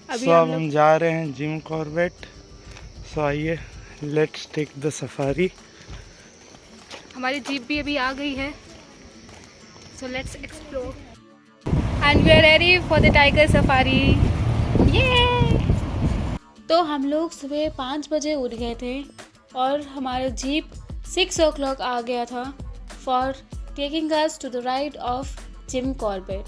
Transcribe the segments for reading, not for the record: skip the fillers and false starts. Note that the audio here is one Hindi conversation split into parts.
सो अब हम जा रहे हैं जिम कॉर्बेट। सो आइए, लेट्स टेक द सफारी। हमारी जीप भी अभी आ गई है। So let's explore and we are ready for the tiger safari. ये तो हम लोग सुबह 5 बजे उठ गए थे और हमारा जीप 6 o'clock आ गया था for taking us to the ride of Jim Corbett.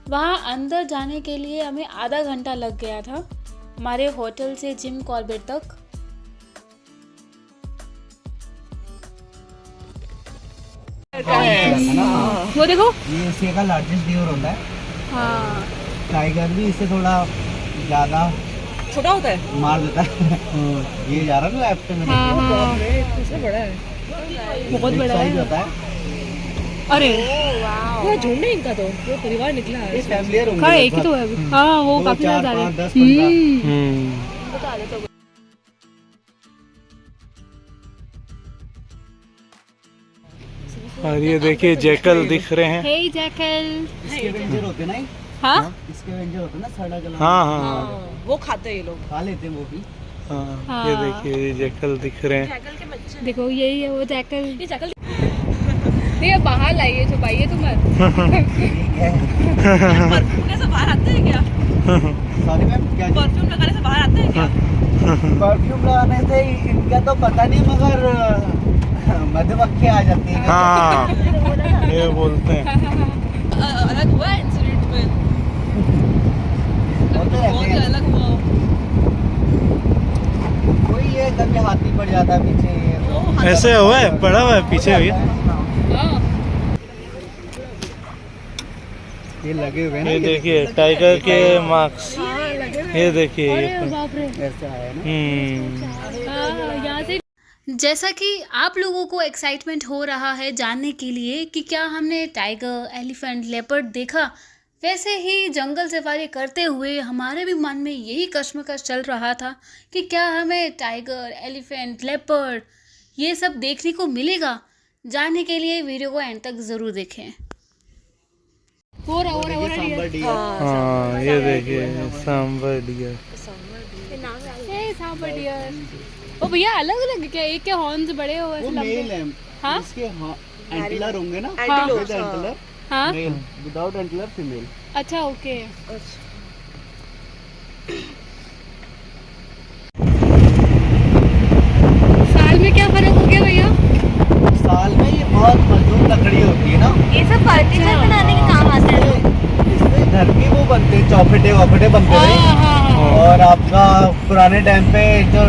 वहाँ अंदर जाने के लिए हमें आधा घंटा लग गया था हमारे होटल से जिम कॉर्बेट तक। वो देखो, ये एशिया का लार्जेस्ट डियर होता है। हाँ टाइगर भी इससे थोड़ा ज्यादा छोटा होता है, मार देता है। ये जा रहा है ना लेफ्ट में, इससे बड़ा है, बहुत बड़ा साइज है। होता है। अरे वो झुंड है इनका, तो वो परिवार निकला है। ये फैमिलियर होंगे। हाँ एक ही तो है अभी। हाँ वो काफी ज्यादा है। 10 15 बता दे तो। और ये देखिए जैकल दिख रहे हैं। हे जैकल। इसके रेंजर होते हैं ना, हाँ इसके रेंजर होते हैं ना, सड़ा गला। हाँ हाँ वो खाते हैं ये लोग। खा लेते हैं वो भी। हाँ, ये देखिए ये जैकल दिख रहे हैं। जैकल के बच्चे। देखो यही है वो जैकल। ये जैकल नहीं अब बाहर लाइए, छुपाइए तुम मत। परफ्यूम लगाने से बाहर आते हैं क्या? सॉरी मैम, क्या? परफ्यूम लगाने से बाहर आते हैं क्या? परफ्यूम लगाने से इनका तो पता नहीं, मगर मधुमक्खी आ जाती है। हाँ ये बोलते हैं। अलग हुआ है इंसिडेंट में। होते रहते बहुत ही हैं। अलग हुआ। कोई ये कभी हाथी पड़ जाता है पीछे, ये तो ऐसे हुआ है, पड़ा हुआ है पीछे भैया। ये लगे हुए हैं ना, ये देखिए टाइगर के मार्क्स, ये देखिए ये। बाप रे। ऐसा है ना। यहाँ से जैसा कि आप लोगों को एक्साइटमेंट हो रहा है जानने के लिए कि क्या हमने टाइगर, एलिफेंट, लेपर्ड देखा, वैसे ही जंगल सफारी करते हुए हमारे भी मन में यही कश्मकश चल रहा था कि क्या हमें टाइगर, एलिफेंट, लेपर्ड ये सब देखने को मिलेगा। जानने के लिए वीडियो को एंड तक ज़रूर देखें। हो रहा सांबर डियर। हाँ ये देखिए सांबर डियर। सांबर डियर। ओ भैया अलग अलग क्या, एक के हॉर्न्स बड़े हो वो ऐसे मेल है। हाँ? इसके एंटीलर होंगे ना, Antelopes, विद एंटीलर हाँ मेल, विदाउट एंटीलर फीमेल। अच्छा ओके। साल में क्या फर्क हो गया भैया? साल में ये बहुत मजबूत लकड़ी होती है ना, ये सब फर्नीचर बनाने के काम आते हैं। इससे घर के वो बनते हैं, चौखटे वौखटे बनते थे। हाँ। और आपका पुराने टाइम पे जो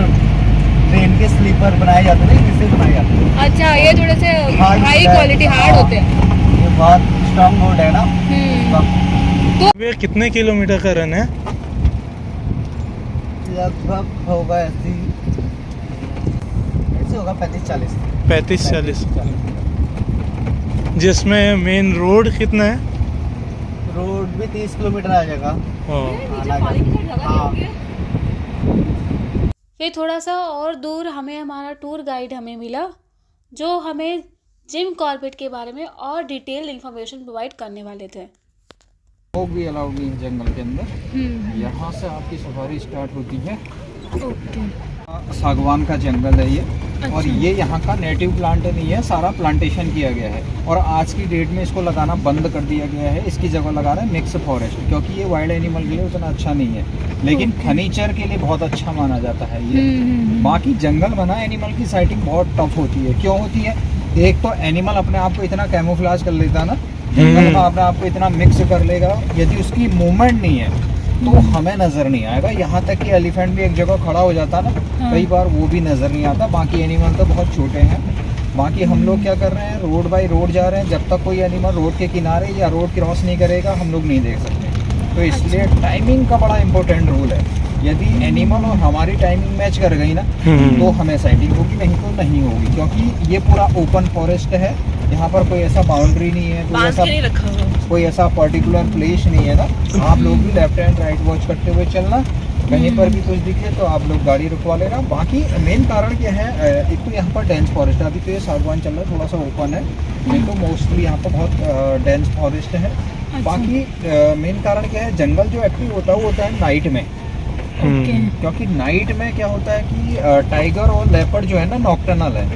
ट्रेन के स्लीपर बनाए जाते थे, किससे बनाए जाते थे? अच्छा ये थोड़े से Hard हाई होता है। क्वालिटी हार्ड होते हैं। ये बहुत स्ट्रॉन्ग वुड है ना। भैया कितने किलोमीटर का रन है? लगभग होगा ऐसे होगा 35-40। 35-40। जिसमें मेन रोड कितना है? रोड भी 30 किलोमीटर आ जाएगा। हाँ। फिर थोड़ा सा और दूर हमारा टूर गाइड हमें मिला जो हमें जिम कॉर्बेट के बारे में और डिटेल इंफॉर्मेशन प्रोवाइड करने वाले थे। लोग भी अलाउड नहीं है जंगल के अंदर। यहाँ से आपकी सफारी स्टार्ट होती है। सागवान का जंगल है ये। और ये यहाँ का नेटिव प्लांट नहीं है, सारा प्लांटेशन किया गया है और आज की डेट में इसको लगाना बंद कर दिया गया है। इसकी जगह लगा रहा है मिक्स फॉरेस्ट, क्योंकि ये वाइल्ड एनिमल के लिए उतना अच्छा नहीं है, लेकिन फर्नीचर के लिए बहुत अच्छा माना जाता है ये। बाकी जंगल बना एनिमल की साइटिंग बहुत टफ होती है। क्यों होती है? एक तो एनिमल अपने आप को इतना कैमोफ्लाज कर लेता ना, जंगल में अपने आप को इतना मिक्स कर लेगा, यदि उसकी मूवमेंट नहीं है तो हमें नजर नहीं आएगा। यहाँ तक कि एलिफेंट भी एक जगह खड़ा हो जाता ना, कई बार वो भी नजर नहीं आता। बाकी एनिमल तो बहुत छोटे हैं। बाकी हम लोग क्या कर रहे हैं, रोड बाय रोड जा रहे हैं। जब तक कोई एनिमल रोड के किनारे या रोड क्रॉस नहीं करेगा हम लोग नहीं देख सकते। तो इसलिए टाइमिंग का बड़ा इंपॉर्टेंट रूल है। यदि एनिमल और हमारी टाइमिंग मैच कर गई ना तो हमें साइटिंग होगी, नहीं तो नहीं होगी। क्योंकि ये पूरा ओपन फॉरेस्ट है, यहाँ पर कोई ऐसा बाउंड्री नहीं है, कोई ऐसा पर्टिकुलर प्लेस नहीं है ना। आप लोग भी लेफ्ट एंड राइट वॉच करते हुए चलना, कहीं पर भी कुछ दिखे तो आप लोग गाड़ी रुकवा लेना। बाकी मेन कारण क्या है, एक तो यहाँ पर डेंस फॉरेस्ट है। अभी तो ये सागवान चल रहा है, थोड़ा सा ओपन है, नहीं तो मोस्टली यहाँ पर बहुत डेंस फॉरेस्ट है। बाकी मेन कारण क्या है, जंगल जो एक्टिव होता है वो होता है नाइट में। क्योंकि नाइट में क्या होता है कि टाइगर और लेपर्ड जो है ना नॉकटर्नल है।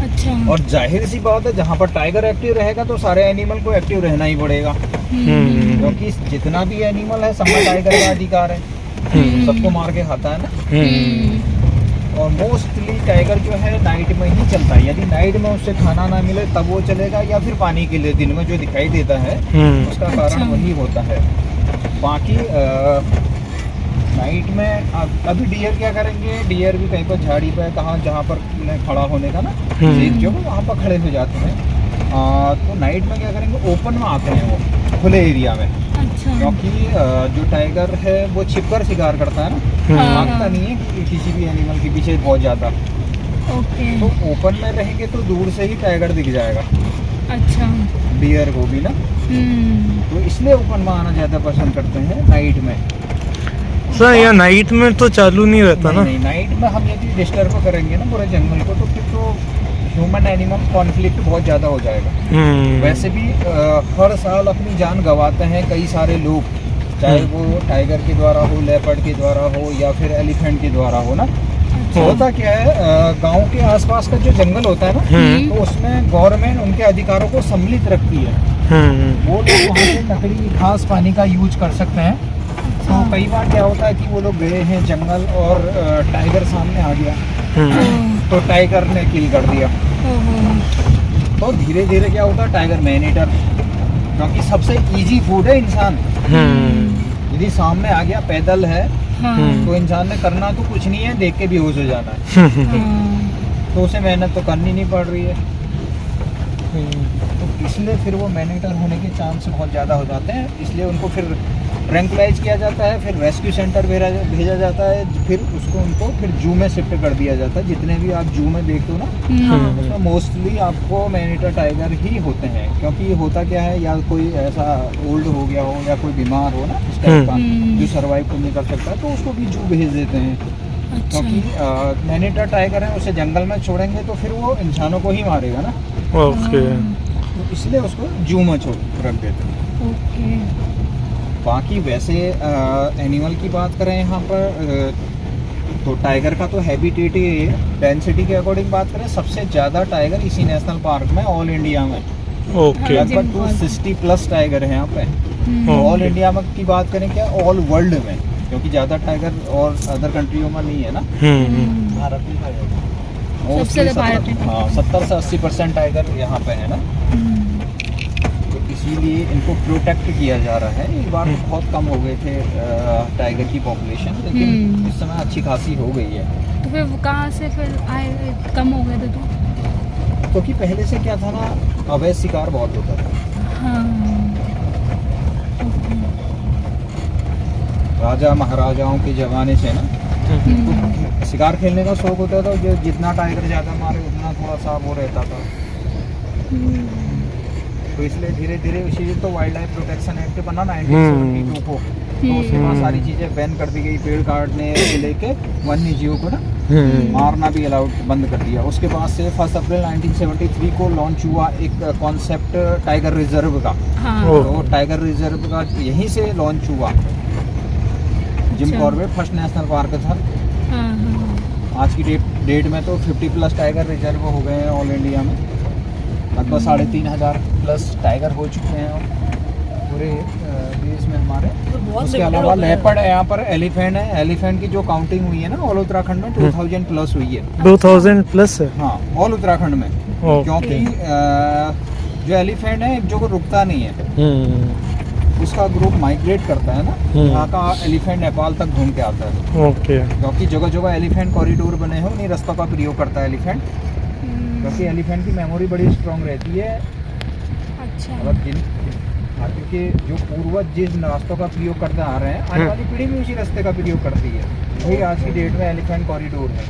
अच्छा। और जाहिर सी बात है, जहाँ पर टाइगर एक्टिव रहेगा तो सारे एनिमल को एक्टिव रहना ही पड़ेगा, क्योंकि जितना भी एनिमल है सब में टाइगर का अधिकार है, सबको मार के खाता है ना। और मोस्टली टाइगर जो है नाइट में ही चलता है। यदि नाइट में उससे खाना ना मिले तब वो चलेगा, या फिर पानी के लिए दिन में जो दिखाई देता है उसका कारण वही होता है। बाकी नाइट में अभी डियर क्या करेंगे, डियर भी कहीं पर झाड़ी पे कहाँ जहाँ पर खड़ा होने का ना एक जगह वहाँ पर खड़े हो जाते हैं। तो नाइट में क्या करेंगे, ओपन में आते हैं वो खुले एरिया में। अच्छा। क्योंकि जो टाइगर है वो छिपकर शिकार करता है ना, भागता नहीं है कि किसी भी एनिमल के पीछे बहुत ज़्यादा। ओके। तो ओपन में रहेंगे तो दूर से ही टाइगर दिख जाएगा। अच्छा। डियर को भी ना, तो इसलिए ओपन में आना ज़्यादा पसंद करते हैं नाइट में। सर यहाँ नाइट में तो चालू नहीं रहता ना? नहीं, नाइट में हम यदि डिस्टर्ब करेंगे ना पूरे जंगल को तो फिर तो ह्यूमन एनिमल कॉन्फ्लिक्ट बहुत ज़्यादा हो जाएगा। वैसे भी हर साल अपनी जान गंवाते हैं कई सारे लोग, चाहे वो टाइगर के द्वारा हो, लेपर्ड के द्वारा हो, या फिर एलिफेंट के द्वारा हो ना। तो होता क्या है, गांव के आसपास का जो जंगल होता है ना, तो उसमें गवर्नमेंट उनके अधिकारों को सम्मिलित रखती है। वो लोग वहाँ से लकड़ी, घास, पानी का यूज कर सकते हैं। तो कई बार क्या होता है कि वो लोग गए हैं जंगल और टाइगर सामने आ गया, तो टाइगर ने किल कर दिया। तो धीरे धीरे क्या होता है, टाइगर मैन ईटर, क्योंकि सबसे इजी फूड है इंसान। यदि सामने आ गया, पैदल है, तो इंसान ने करना तो कुछ नहीं है, देख के बेहोश हो जाना है। तो उसे मेहनत तो करनी नहीं पड़ रही है, तो इसलिए फिर वो मैन ईटर होने के चांस बहुत ज़्यादा हो जाते हैं। इसलिए उनको फिर ट्रैंकुलाइज किया जाता है, फिर रेस्क्यू सेंटर भेजा जाता है, फिर उनको फिर जू में शिफ्ट कर दिया जाता है। जितने भी आप जू में देखते हो ना, उसमें मोस्टली आपको मैन ईटर टाइगर ही होते हैं। क्योंकि होता क्या है, या कोई ऐसा ओल्ड हो गया हो या कोई बीमार हो ना इस टाइप का जो सर्वाइव नहीं कर सकता, तो उसको भी जू भेज देते हैं। क्योंकि मैन ईटर टाइगर है, उसे जंगल में छोड़ेंगे तो फिर वो इंसानों को ही मारेगा ना। ओके। तो इसलिए उसको जू में रख देते हैं। ओके। बाकी वैसे एनिमल की बात करें यहाँ पर, तो टाइगर का तो हैबिटेट डेंसिटी के अकॉर्डिंग बात करें, सबसे ज़्यादा टाइगर इसी नेशनल पार्क में ऑल इंडिया में। ओके। लगभग 260+ टाइगर है यहाँ पे। ऑल इंडिया में की बात करें क्या, ऑल वर्ल्ड में, क्योंकि ज़्यादा टाइगर और अदर कंट्रियों में नहीं है ना। भारत में पाया जाता है। सबसे ज़्यादा भारत में। हाँ, 70 से 80% टाइगर यहाँ पे है ना। तो इसीलिए इनको प्रोटेक्ट किया जा रहा है। एक बार तो बहुत कम हो गए थे टाइगर की पॉपुलेशन, लेकिन इस समय अच्छी खासी हो गई है। तो फिर कहाँ से फिर आए, कम हो गए थे तो? क्योंकि पहले से क्या था ना, अवैध शिकार बहुत होता था। राजा महाराजाओं के ज़माने से ना, तो शिकार खेलने का शौक होता था, जो जितना टाइगर ज़्यादा मारे उतना थोड़ा सा वो रहता था। तो इसलिए धीरे धीरे इसी तो वाइल्ड लाइफ प्रोटेक्शन एक्ट बना 1972 को, तो उसके बाद सारी चीज़ें बैन कर दी गई। पेड़ काटने से लेके वन्य जीवों को ना मारना भी अलाउड बंद कर दिया। उसके बाद से 1 अप्रैल 1973 को लॉन्च हुआ एक कॉन्सेप्ट टाइगर रिजर्व का। तो टाइगर रिजर्व का यहीं से लॉन्च हुआ। Jim Corbett first national park था। आज की डेट में तो 50+ टाइगर रिजर्व हो गए हैं ऑल इंडिया में। लगभग 3500+ टाइगर हो चुके हैं पूरे देश में हमारे। उसके अलावा लेपर्ड है यहाँ पर, एलिफेंट है। एलिफेंट की जो काउंटिंग हुई है ना ऑल उत्तराखंड में 2000+ हुई है। 2000+ है? हाँ, ऑल उत्तराखंड में। क्योंकि जो एलिफेंट है एक जगह रुकता नहीं है, उसका ग्रुप माइग्रेट करता है ना, यहाँ का एलिफेंट नेपाल तक घूम के आता है। ओके। क्योंकि जगह जगह एलिफेंट कॉरिडोर बने हैं, उन्हीं रास्तों का प्रयोग करता है एलिफेंट। क्योंकि एलिफेंट की मेमोरी बड़ी स्ट्रॉन्ग रहती है। अच्छा। मतलब क्योंकि जो पूर्वज जिस रास्तों का प्रयोग करते आ रहे हैं, आने वाली पीढ़ी भी उसी रास्ते का प्रयोग करती है। वही आज की डेट में एलिफेंट कॉरिडोर है।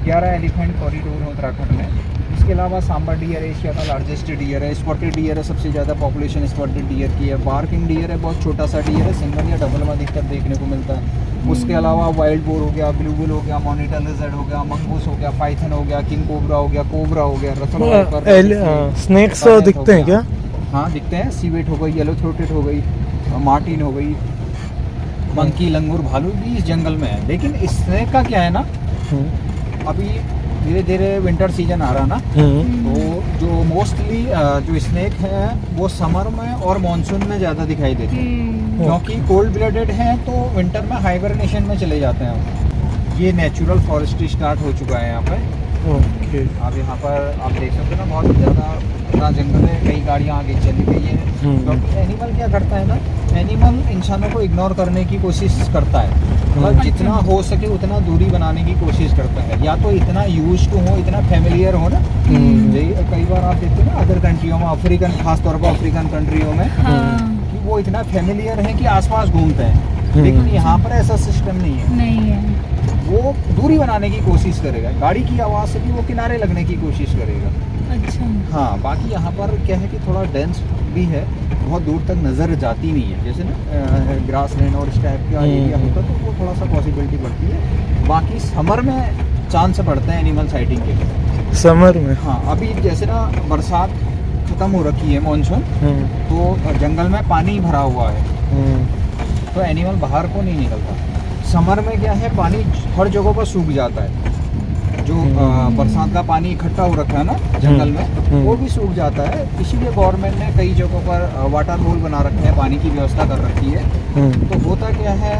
11 एलिफेंट कॉरिडोर है उत्तराखंड में। इसके अलावा सांबा डियर एशिया का लार्जेस्ट डियर है। स्पॉटेड डियर है, सबसे ज़्यादा पॉपुलेशन स्पॉटेड डियर की है। बार्किंग डियर है, बहुत छोटा सा डियर है, सिंगल या डबल में अधिकतर देखने को मिलता है। उसके अलावा वाइल्ड बोर हो गया, ब्लू बिल हो गया, मॉनिटर लिजर्ड हो गया, मंगूस हो गया, पाइथन हो गया, किंग कोबरा हो गया, कोबरा हो गया, स्नेक्स दिखते हैं क्या? हाँ दिखते हैं, सीवेट हो गई, येलो थ्रोटेड हो गई, मार्टिन हो गई, मंकी, लंगूर, भालू भी इस जंगल में है। लेकिन स्नेक का क्या है ना, अभी धीरे धीरे विंटर सीजन आ रहा ना, तो जो मोस्टली जो स्नेक है वो समर में और मॉनसून में ज़्यादा दिखाई देते हैं, क्योंकि कोल्ड ब्लडेड हैं तो विंटर में हाइबरनेशन में चले जाते हैं। ये नेचुरल फॉरेस्ट्री स्टार्ट हो चुका है यहाँ पे। ओके। अब यहाँ पर आप देख सकते हो ना, बहुत ज़्यादा इतना जंगल है, कई गाड़ियाँ आगे चली गई है। क्योंकि एनिमल क्या करता है ना, एनिमल इंसानों को इग्नोर करने की कोशिश करता है, मतलब जितना हो सके उतना दूरी बनाने की कोशिश करता है, या तो इतना यूज टू हो, इतना फेमिलियर हो ना। कई बार आप देखते हो ना अदर कंट्रियों में, अफ्रीकन, खासतौर पर अफ्रीकन कंट्रियों में, कि वो इतना फेमिलियर है कि आसपास घूमते हैं। लेकिन यहाँ पर ऐसा सिस्टम नहीं है। वो दूरी बनाने की कोशिश करेगा, गाड़ी की आवाज़ से भी वो किनारे लगने की कोशिश करेगा। अच्छा। हाँ, बाकी यहाँ पर क्या है कि थोड़ा डेंस भी है, बहुत दूर तक नज़र जाती नहीं है। जैसे ना ग्रास लैंड और इस टाइप का एरिया होता तो वो थोड़ा सा पॉसिबिलिटी बढ़ती है। बाकी समर में चांस पड़ते हैं एनिमल साइटिंग के। समर में? हाँ, अभी जैसे ना बरसात ख़त्म हो रखी है, मानसून, तो जंगल में पानी भरा हुआ है, तो एनिमल बाहर को नहीं निकलता। समर में क्या है, पानी हर जगह पर सूख जाता है, जो बरसात का पानी इकट्ठा हो रखा है ना जंगल में, वो भी सूख जाता है। इसीलिए गवर्नमेंट ने कई जगहों पर वाटर होल बना रखे हैं, पानी की व्यवस्था कर रखी है। तो होता क्या है,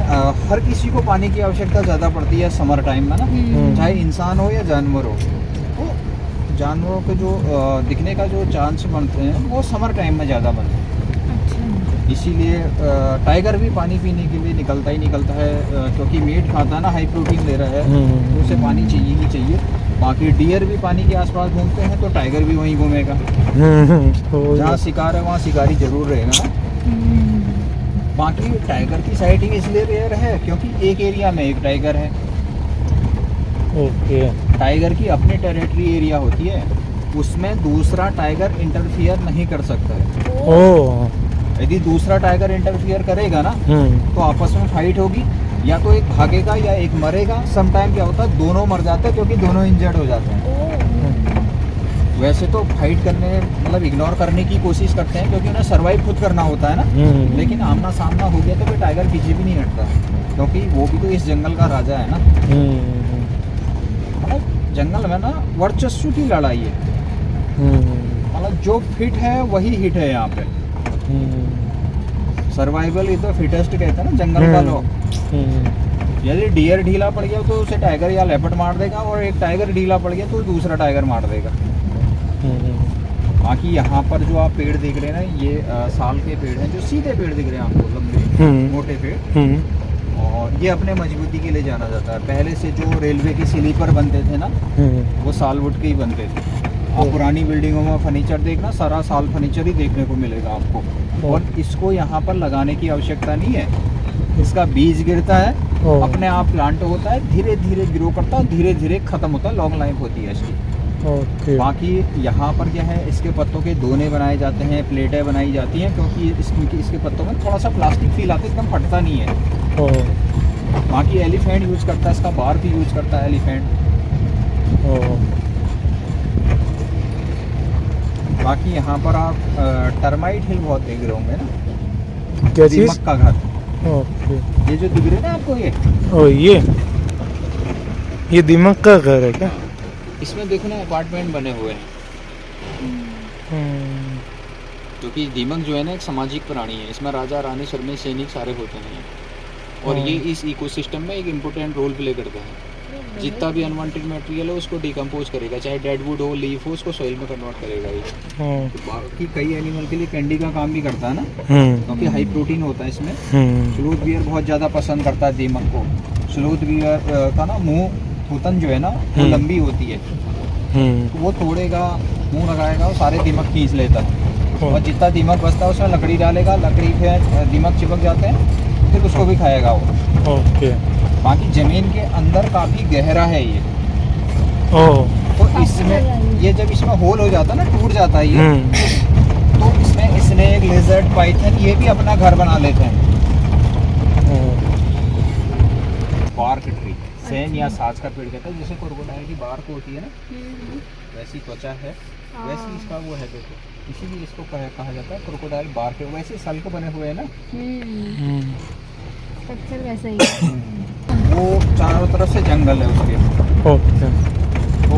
हर किसी को पानी की आवश्यकता ज़्यादा पड़ती है समर टाइम में ना, चाहे इंसान हो या जानवर हो। तो जानवरों के जो दिखने का जो चांस बनते हैं वो समर टाइम में ज़्यादा बनते हैं। इसीलिए टाइगर भी पानी पीने के लिए निकलता है, क्योंकि मीट खाता है ना, हाई प्रोटीन ले रहा है, तो उसे पानी चाहिए ही चाहिए। बाकी डियर भी पानी के आसपास घूमते हैं, तो टाइगर भी वहीं घूमेगा। जहाँ शिकार है वहाँ शिकारी जरूर रहेगा ना। बाकी टाइगर की साइटिंग इसलिए रेयर है क्योंकि एक एरिया में एक टाइगर है। ओके। टाइगर की अपनी टेरिटरी एरिया होती है, उसमें दूसरा टाइगर इंटरफियर नहीं कर सकता है। ओह। यदि दूसरा टाइगर इंटरफियर करेगा ना, तो आपस में फाइट होगी, या तो एक भागेगा या एक मरेगा। सम टाइम क्या होता है, दोनों मर जाते हैं क्योंकि दोनों इंजर्ड हो जाते हैं। वैसे तो फाइट करने, मतलब इग्नोर करने की कोशिश करते हैं, क्योंकि उन्हें सर्वाइव खुद करना होता है ना। लेकिन आमना सामना हो गया तो फिर टाइगर पीछे भी नहीं हटता, क्योंकि वो भी तो इस जंगल का राजा है ना। मतलब जंगल में ना वर्चस्व की लड़ाई है, मतलब जो फिट है वही हिट है यहाँ पे। सर्वाइवल इज द फिटेस्ट कहते हैं ना जंगल का लोग। यदि डियर ढीला पड़ गया तो उसे टाइगर या लेपर्ड मार देगा, और एक टाइगर ढीला पड़ गया तो दूसरा टाइगर मार देगा। बाकी यहाँ पर जो आप पेड़ देख रहे हैं ना, ये साल के पेड़ हैं, जो सीधे पेड़ दिख रहे हैं आपको, लंबे मोटे पेड़, और ये अपने मजबूती के लिए जाना जाता है। पहले से जो रेलवे के स्लीपर बनते थे ना, वो सालवुड के ही बनते थे। आप पुरानी बिल्डिंगों में फर्नीचर देखना, सारा साल फर्नीचर ही देखने को मिलेगा आपको। और इसको यहाँ पर लगाने की आवश्यकता नहीं है, इसका बीज गिरता है, अपने आप प्लांट होता है, धीरे धीरे ग्रो करता है, धीरे धीरे खत्म होता है, लॉन्ग लाइफ होती है इसकी। बाकी यहाँ पर क्या है, इसके पत्तों के दोने बनाए जाते हैं, प्लेटें बनाई जाती हैं, क्योंकि इसके पत्तों में थोड़ा सा प्लास्टिक फील आता है, एकदम फटता नहीं है। बाकी एलिफेंट यूज करता है, इसका बार्क यूज करता है एलिफेंट। बाकी यहाँ पर आप टर्माइट हिल बहुत देख रहे होंगे ना, क्या चीज? दीमक का घर। ओके। ये जो दिख रहे ना आपको, ये दीमक का घर है क्या? इसमें देखो ना अपार्टमेंट बने हुए हैं, क्योंकि दीमक जो है ना एक सामाजिक प्राणी है। इसमें राजा, रानी, शर्मी, सैनिक सारे होते हैं, और ये इस इकोसिस्टम में एक इम्पोर्टेंट रोल प्ले करते हैं। जितना भी अनवांटेड मटेरियल है उसको डिकम्पोज करेगा, चाहे डेड वुड हो, लीफ हो, उसको सॉइल में कन्वर्ट करेगा ये। बाकी कई एनिमल के लिए कैंडी का काम भी करता है ना, क्योंकि हाई प्रोटीन होता है इसमें। स्लोथ बियर बहुत ज़्यादा पसंद करता है दीमक को। स्लोथ बियर का ना मुंह, थूतन जो है ना, वो लंबी होती है, तो वो तोड़ेगा, मुंह लगाएगा, वो सारे दीमक खींच लेता है, और जितना दीमक बचता है उसमें लकड़ी डालेगा, लकड़ी पे दीमक चिपक जाते हैं, फिर उसको भी खाएगा वो। ओके। बाकी जमीन के अंदर काफ़ी गहरा है ये, तो इसमें ये जब इसमें होल हो जाता है ना, टूट जाता है ये, तो इसमें स्नेक, लिजर्ड, पाइथन ये भी अपना घर बना लेते हैं। बार्क ट्री, हैं या साज का पेड़ कहते हैं। जैसे क्रोकोडाइल की बार्क होती है ना, वैसी त्वचा है, वैसी इसका वो है, देखो इसीलिए इसको कहा जाता है क्रोकोडाइल बार्क है। वैसे सल्क बने हुए हैं ना, स्ट्रक्चर वैसा ही है। वो चारों तरफ से जंगल है उसके। ओके। तो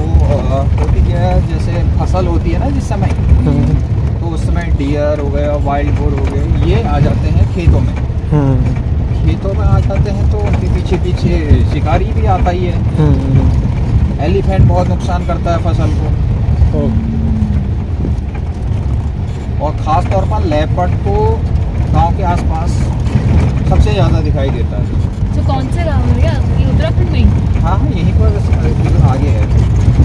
होती क्या है, जैसे फसल होती है ना जिस समय, तो उस समय डियर हो गया, वाइल्ड बोर हो गए, ये आ जाते हैं खेतों में। खेतों में आ जाते हैं तो उनके पीछे पीछे शिकारी भी आता ही है। एलिफेंट बहुत नुकसान करता है फसल को, और ख़ास तौर पर लेपर्ड को गांव के आसपास सबसे ज़्यादा दिखाई देता है। तो कौन से गाँव में? ये उत्तराखंड में ही? हाँ हाँ, यहीं पर आगे है।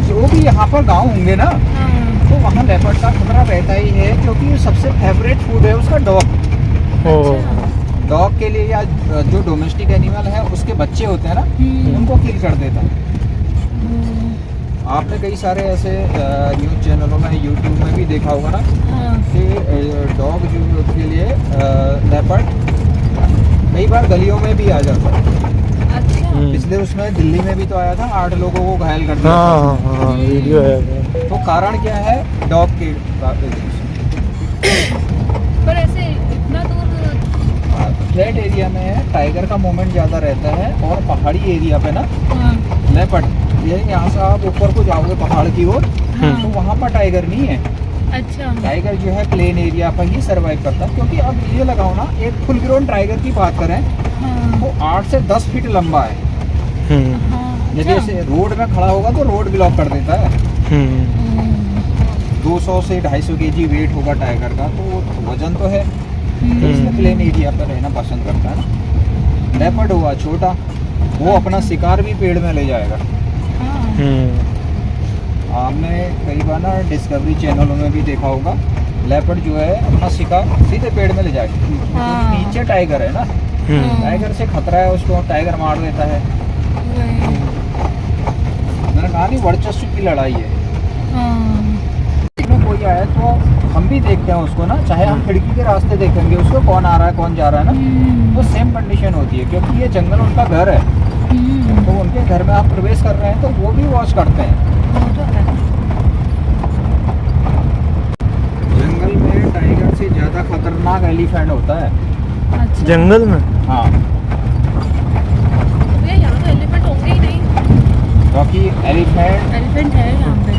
जो भी यहाँ पर गांव होंगे ना, तो वहाँ लेपर्ड का खतरा रहता ही है, क्योंकि सबसे फेवरेट फूड है उसका डॉग। डॉग के लिए या जो डोमेस्टिक एनिमल है उसके बच्चे होते हैं ना, उनको किल कर देता है। आपने कई सारे ऐसे न्यूज़ चैनलों में, यूट्यूब में भी देखा होगा ना, कि डॉग जो के लिए लेपर्ड कई बार गलियों में भी आ जाता है। पिछले उसमें दिल्ली में भी तो आया था, 8 लोगों को घायल कर दिया। हाँ, वीडियो है। तो कारण क्या है? डॉग के। पर ऐसे इतना दूर फ्लैट एरिया में टाइगर का मूवमेंट ज़्यादा रहता है, और पहाड़ी एरिया पे ना लेपर्ड, ये यहाँ से आप ऊपर को जाओगे पहाड़ की ओर, तो वहाँ पर टाइगर नहीं है। अच्छा। टाइगर जो है प्लेन एरिया पर ही सर्वाइव करता है। क्योंकि अब ये लगाओ ना, एक फुल ग्रोन टाइगर की बात करें तो 8 से 10 फीट लंबा है। यदि ऐसे रोड में खड़ा होगा तो रोड ब्लॉक कर देता है। 200 से 250 kg वेट होगा टाइगर का, तो वजन तो है, तो इसलिए प्लेन एरिया पर रहना पसंद करता है ना। लेपर्ड हुआ छोटा, वो अपना शिकार भी पेड़ में ले जाएगा। आपने कई बार ना डिस्कवरी चैनलों में भी देखा होगा, लेपर्ड जो है अपना शिकार सीधे पेड़ में ले जाएगा। नीचे टाइगर है ना, टाइगर से खतरा है उसको, टाइगर मार देता है। मैंने कहा नहीं, वर्चस्व की लड़ाई है। में कोई आया तो हम भी देखते हैं उसको ना, चाहे हम खिड़की के रास्ते देखेंगे उसको, कौन आ रहा है कौन जा रहा है ना, तो सेम कंडीशन होती है। क्योंकि ये जंगल उनका घर है, तो उनके घर में आप प्रवेश कर रहे हैं तो वो भी वॉच करते हैं। जंगल में टाइगर से ज्यादा खतरनाक एलिफेंट होता है। अच्छा। जंगल में? हाँ, भैया यहाँ तो एलिफेंट होंगे ही नहीं। क्योंकि एलिफेंट है यहाँ पे।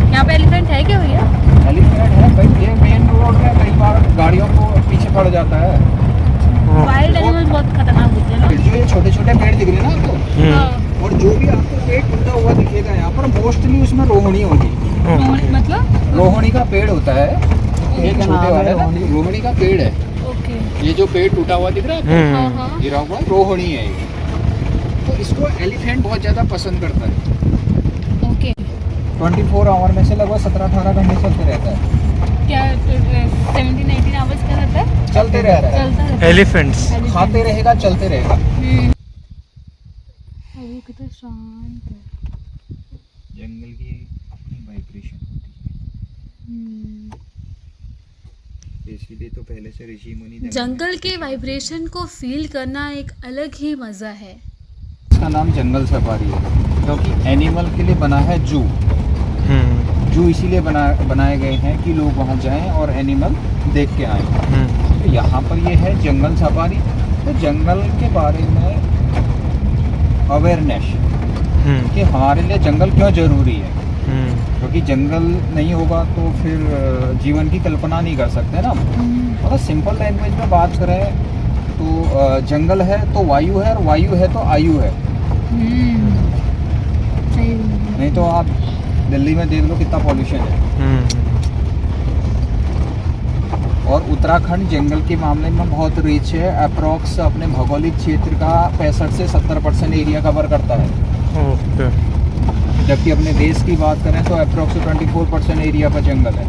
यहाँ पे एलिफेंट है क्या भैया? एलिफेंट है भाई, ये मेन रोड में कई बार गाड़ियों को पीछे पड़ जाता है। वाइल्ड एनिमल बहुत खतरनाक होते हैं ना। जो ये छोटे छोटे पेड़ दिख रहे हैं ना आपको, और जो भी आपको पेड़ टूटा हुआ दिखेगा यहाँ पर, मोस्टली उसमें रोहिणी होगी। मतलब रोहिणी का पेड़ होता है, एक छोटे वाले ना, रोहिणी का पेड़ है। ओके। ये जो पेड़ टूटा हुआ दिख रहा है, गिरा हुआ, रोहिणी है ये। तो इसको एलिफेंट बहुत ज़्यादा पसंद करता है। ओके। 24 आवर में से लगभग 17-18 घंटे चलते रहता है। क्या 17-18 आवर्स का रहता है? चलते रह रहा है, चलता रहता है। एलिफेंट्स खाते रहेगा, चलते रहेगा। अरे कितना शांत है। जंगल की अपनी वाइब्रेशन होती है, इसीलिए तो पहले से ऋषि मुनि जंगल के वाइब्रेशन को फील करना एक अलग ही मज़ा है। इसका नाम जंगल सफारी है, क्योंकि एनिमल के लिए बना है जू। जू इसीलिए बनाए गए हैं कि लोग वहाँ जाएं और एनिमल देख के आएं। तो यहाँ पर ये है जंगल सफारी। तो जंगल के बारे में अवेयरनेस कि हमारे लिए जंगल क्यों ज़रूरी है, क्योंकि जंगल नहीं होगा तो फिर जीवन की कल्पना नहीं कर सकते ना। अगर सिंपल लैंग्वेज में बात करें तो जंगल है तो वायु है, और वायु है तो आयु है। नहीं तो आप दिल्ली में देख लो कितना पॉल्यूशन है। और उत्तराखंड जंगल के मामले में बहुत रिच है। अप्रॉक्स अपने भौगोलिक क्षेत्र का 65 से 70% एरिया कवर करता है। ओके। जबकि अपने देश की बात करें तो अप्रॉक्स 24% एरिया पर जंगल है।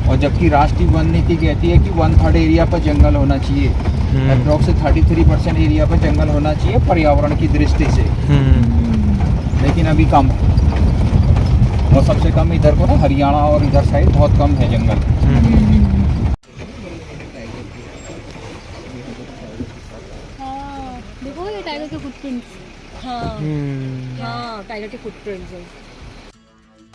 और जबकि राष्ट्रीय वन नीति कहती है कि 1/3 एरिया पर जंगल होना चाहिए, अप्रॉक्स 33% एरिया पर जंगल होना चाहिए पर्यावरण की दृष्टि से, लेकिन अभी कम है। और सबसे कम इधर को ना हरियाणा और इधर साइड बहुत कम है जंगल। देखो ये टाइगर के फुटप्रिंट्स। हाँ टाइगर के फुटप्रिंट्स हैं।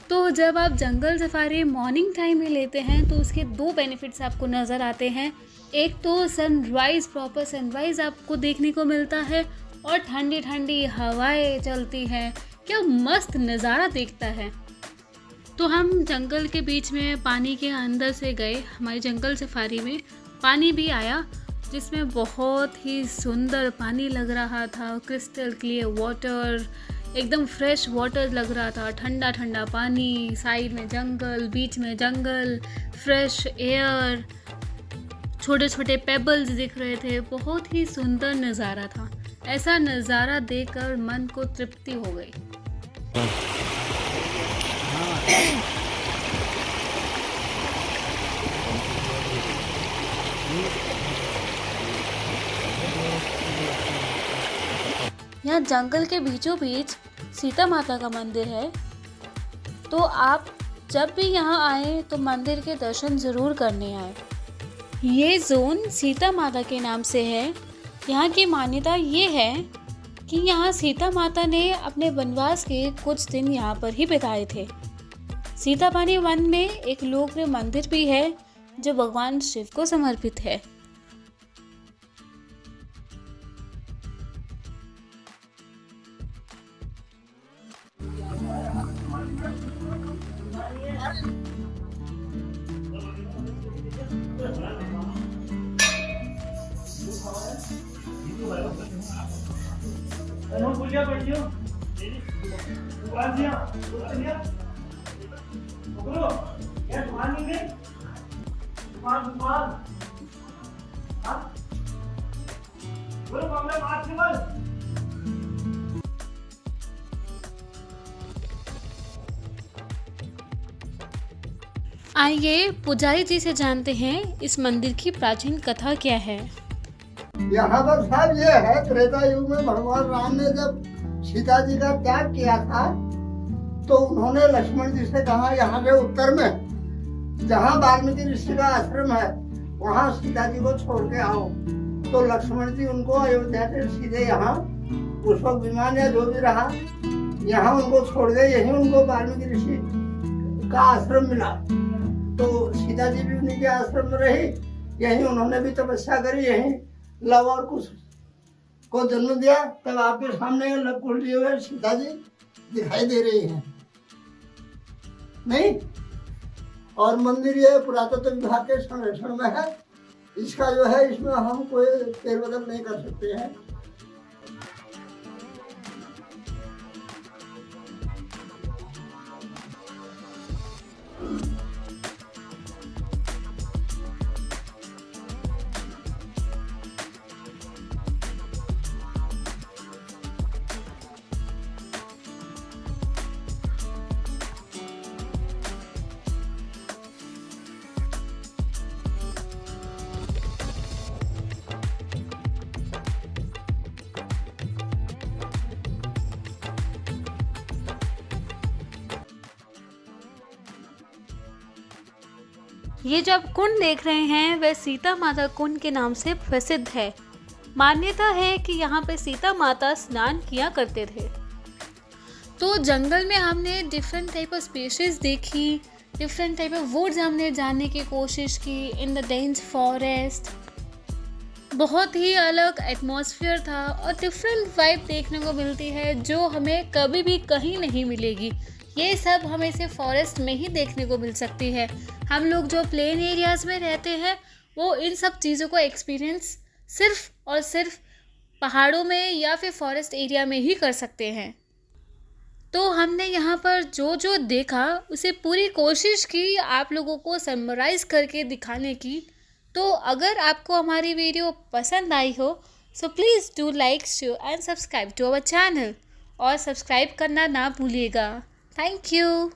तो जब आप जंगल सफारी मॉर्निंग टाइम में लेते हैं तो उसके 2 बेनिफिट्स आपको नज़र आते हैं। एक तो सनराइज़, प्रॉपर सनराइज़ आपको देखने को मिलता है और ठंडी ठंडी हवाएं चलती हैं। क्या मस्त नज़ारा दिखता है। तो हम जंगल के बीच में पानी के अंदर से गए। हमारी जंगल सफारी में पानी भी आया जिसमें बहुत ही सुंदर पानी लग रहा था। क्रिस्टल क्लियर वाटर, एकदम फ्रेश वाटर लग रहा था। ठंडा ठंडा पानी, साइड में जंगल, बीच में जंगल, फ्रेश एयर, छोटे छोटे पेबल्स दिख रहे थे। बहुत ही सुंदर नज़ारा था। ऐसा नज़ारा देखकर मन को तृप्ति हो गई। यहाँ जंगल के बीचों बीच सीता माता का मंदिर है। तो आप जब भी यहाँ आए तो मंदिर के दर्शन ज़रूर करने आए। ये जोन सीता माता के नाम से है। यहाँ की मान्यता ये है कि यहाँ सीता माता ने अपने वनवास के कुछ दिन यहाँ पर ही बिताए थे। सीतापानी वन में एक लोकप्रिय मंदिर भी है जो भगवान शिव को समर्पित है। आइए पुजारी जी से जानते हैं इस मंदिर की प्राचीन कथा क्या है। यहाँ पर साहब ये है, त्रेता युग में भगवान राम ने जब सीता जी का त्याग किया था तो उन्होंने लक्ष्मण जी से कहा यहाँ के उत्तर में जहाँ वाल्मीकि ऋषि का आश्रम है वहाँ सीता जी को छोड़ के आओ। तो लक्ष्मण जी उनको अयोध्या से सीधे यहाँ उस वक्त विमान या जो भी रहा यहाँ उनको छोड़ गए। यही उनको वाल्मीकि ऋषि का आश्रम मिला। तो सीता जी भी उन्हीं के आश्रम में रही। यही उन्होंने भी तपस्या करी। यही लव और कुश को जन्म दिया। तब आपके सामने लव कुश लिए हुए सीता जी दिखाई दे रही हैं नहीं। और मंदिर ये पुरातत्व विभाग के संरक्षण में है। इसका जो है इसमें हम कोई फेरबदल नहीं कर सकते हैं। ये जो आप कुंड देख रहे हैं वह सीता माता कुंड के नाम से प्रसिद्ध है। मान्यता है कि यहाँ पे सीता माता स्नान किया करते थे। तो जंगल में हमने डिफरेंट टाइप ऑफ स्पीशीज देखी, डिफरेंट टाइप ऑफ वुड्स हमने जानने की कोशिश की इन द डेंस फॉरेस्ट। बहुत ही अलग एटमॉस्फेयर था और डिफरेंट वाइब देखने को मिलती है जो हमें कभी भी कहीं नहीं मिलेगी। ये सब हमें सिर्फ फॉरेस्ट में ही देखने को मिल सकती है। हम लोग जो प्लेन एरियाज़ में रहते हैं वो इन सब चीज़ों को एक्सपीरियंस सिर्फ और सिर्फ पहाड़ों में या फिर फॉरेस्ट एरिया में ही कर सकते हैं। तो हमने यहाँ पर जो जो देखा उसे पूरी कोशिश की आप लोगों को समराइज़ करके दिखाने की। तो अगर आपको हमारी वीडियो पसंद आई हो सो please do like, share and subscribe to our channel और सब्सक्राइब करना ना भूलिएगा। Thank you.